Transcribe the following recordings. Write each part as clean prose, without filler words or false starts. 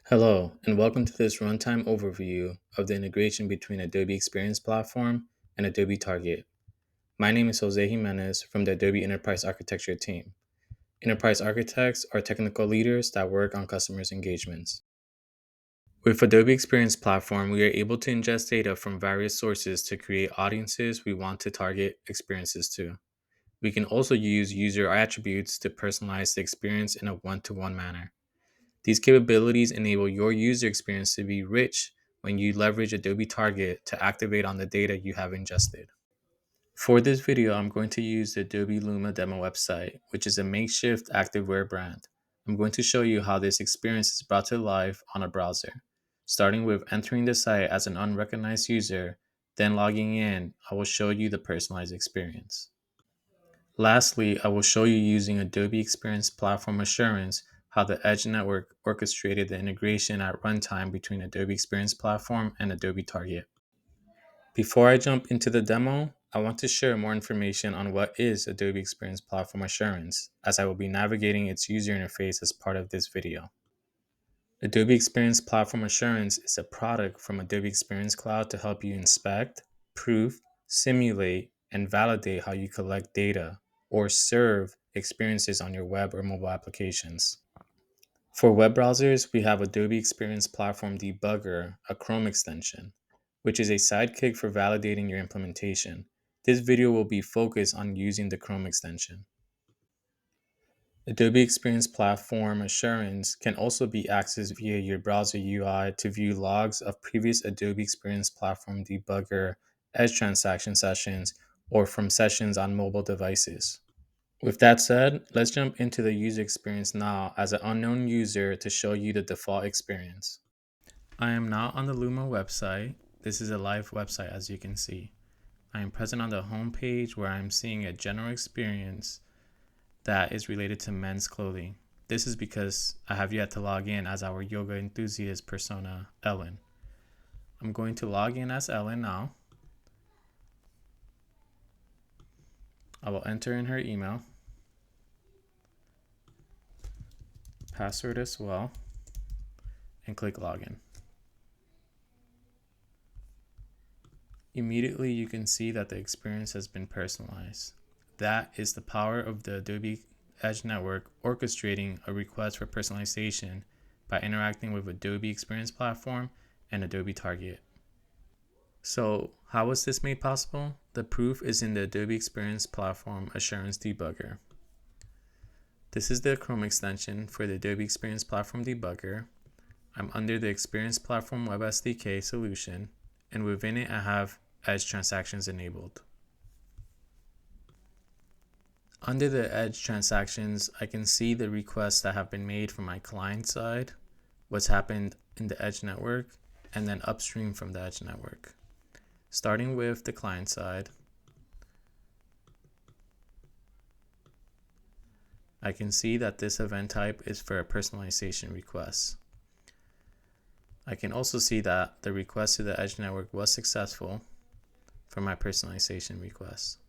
Hello, and welcome to this runtime overview of the integration between Adobe Experience Platform and Adobe Target. My name is Jose Jimenez from the Adobe Enterprise Architecture team. Enterprise architects are technical leaders that work on customers' engagements. With Adobe Experience Platform, we are able to ingest data from various sources to create audiences we want to target experiences to. We can also use user attributes to personalize the experience in a one-to-one manner. These capabilities enable your user experience to be rich when you leverage Adobe Target to activate on the data you have ingested. For this video, I'm going to use the Adobe Luma demo website, which is a makeshift activewear brand. I'm going to show you how this experience is brought to life on a browser. Starting with entering the site as an unrecognized user, then logging in, I will show you the personalized experience. Lastly, I will show you using Adobe Experience Platform Assurance how the Edge Network orchestrated the integration at runtime between Adobe Experience Platform and Adobe Target. Before I jump into the demo, I want to share more information on what is Adobe Experience Platform Assurance, as I will be navigating its user interface as part of this video. Adobe Experience Platform Assurance is a product from Adobe Experience Cloud to help you inspect, prove, simulate, and validate how you collect data or serve experiences on your web or mobile applications. For web browsers, we have Adobe Experience Platform Debugger, a Chrome extension, which is a sidekick for validating your implementation. This video will be focused on using the Chrome extension. Adobe Experience Platform Assurance can also be accessed via your browser UI to view logs of previous Adobe Experience Platform Debugger Edge transaction sessions or from sessions on mobile devices. With that said, let's jump into the user experience now as an unknown user to show you the default experience. I am now on the Luma website. This is a live website, as you can see. I am present on the home page where I'm seeing a general experience that is related to men's clothing. This is because I have yet to log in as our yoga enthusiast persona, Ellen. I'm going to log in as Ellen now. I will enter in her email, password as well, and click login. Immediately you can see that the experience has been personalized. That is the power of the Adobe Edge Network orchestrating a request for personalization by interacting with Adobe Experience Platform and Adobe Target. So, how was this made possible? The proof is in the Adobe Experience Platform Assurance Debugger. This is the Chrome extension for the Adobe Experience Platform Debugger. I'm under the Experience Platform Web SDK solution, and within it I have Edge transactions enabled. Under the Edge transactions, I can see the requests that have been made from my client side, what's happened in the Edge network, and then upstream from the Edge network. Starting with the client side, I can see that this event type is for a personalization request. I can also see that the request to the Edge network was successful for my personalization request.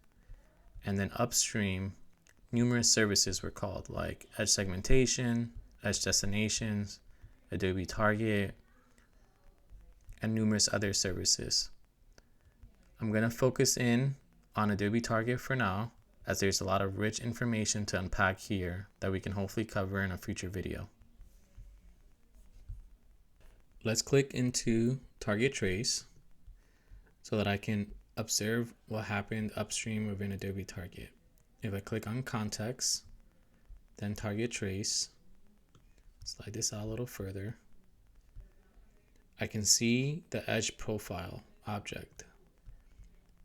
And then upstream, numerous services were called, like Edge segmentation, Edge destinations, Adobe Target, and numerous other services. I'm going to focus in on Adobe Target for now, as there's a lot of rich information to unpack here that we can hopefully cover in a future video. Let's click into Target Trace so that I can observe what happened upstream within Adobe Target. If I click on Context, then Target Trace, slide this out a little further, I can see the Edge profile object.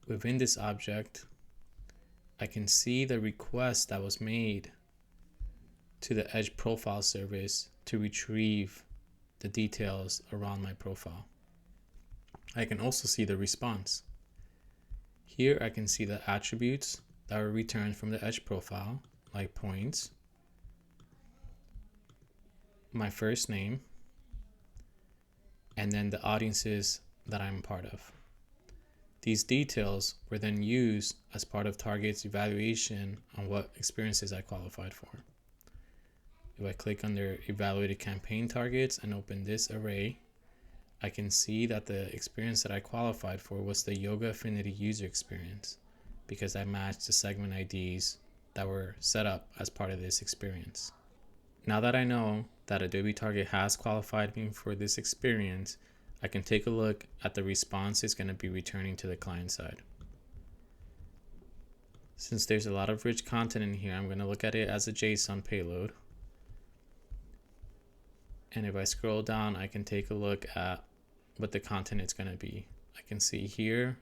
Within this object, I can see the request that was made to the Edge profile service to retrieve the details around my profile. I can also see the response. Here I can see the attributes that were returned from the Edge profile, like points, my first name, and then the audiences that I'm part of. These details were then used as part of Target's evaluation on what experiences I qualified for. If I click under evaluated campaign targets and open this array, I can see that the experience that I qualified for was the Yoga Affinity user experience because I matched the segment IDs that were set up as part of this experience. Now that I know that Adobe Target has qualified me for this experience, I can take a look at the response it's going to be returning to the client side. Since there's a lot of rich content in here, I'm going to look at it as a JSON payload. And if I scroll down, I can take a look at what the content is going to be. I can see here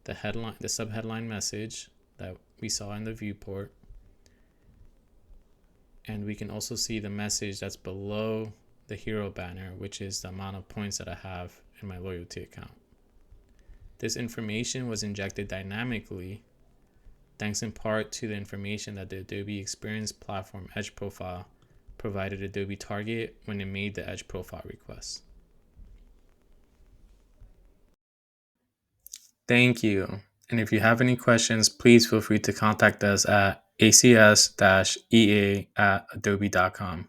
the headline, the subheadline message that we saw in the viewport. And we can also see the message that's below the hero banner, which is the amount of points that I have in my loyalty account. This information was injected dynamically, thanks in part to the information that the Adobe Experience Platform Edge profile provided Adobe Target when it made the Edge profile request. Thank you. And if you have any questions, please feel free to contact us at acs-ea@adobe.com.